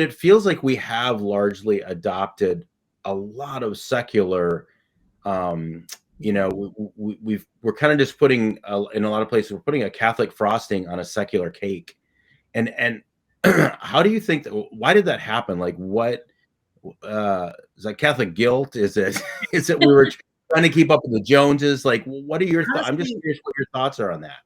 it feels like we have largely adopted a lot of secular, um, we're kind of just putting, in a lot of places, we're putting a Catholic frosting on a secular cake. And how do you think that, why did that happen? Like, what, is that Catholic guilt? Is it, is it we were trying to keep up with the Joneses? Like, what are your thoughts? I'm just Honestly, curious what your thoughts are on that.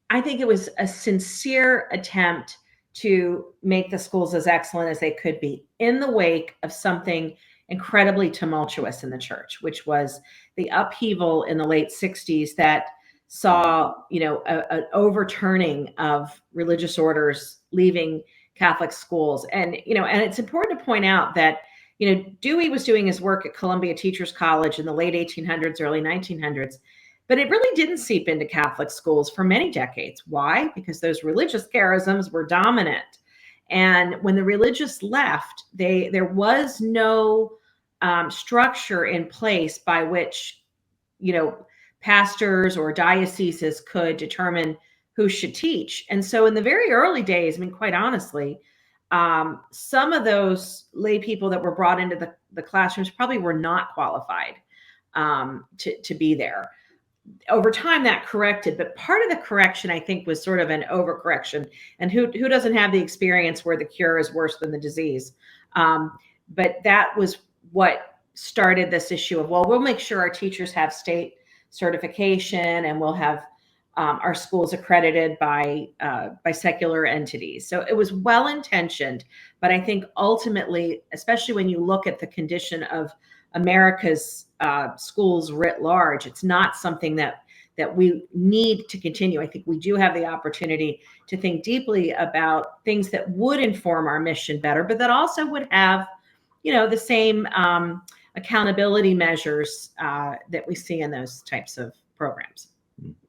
I think it was a sincere attempt to make the schools as excellent as they could be in the wake of something incredibly tumultuous in the church, which was the upheaval in the late 60s that saw, an overturning of religious orders leaving Catholic schools. And it's important to point out that, Dewey was doing his work at Columbia Teachers College in the late 1800s, early 1900s. But it really didn't seep into Catholic schools for many decades. Why? Because those religious charisms were dominant. And when the religious left, there was no structure in place by which, you know, pastors or dioceses could determine who should teach. And so in the very early days, I mean, quite honestly, some of those lay people that were brought into the classrooms probably were not qualified to be there. Over time that corrected, but part of the correction I think was sort of an overcorrection. And who doesn't have the experience where the cure is worse than the disease? But that was what started this issue of, well, we'll make sure our teachers have state certification, and we'll have our schools accredited by secular entities. So it was well intentioned, but I think ultimately, especially when you look at the condition of America's schools writ large, it's not something that we need to continue. I think we do have the opportunity to think deeply about things that would inform our mission better, but that also would have, the same accountability measures that we see in those types of programs.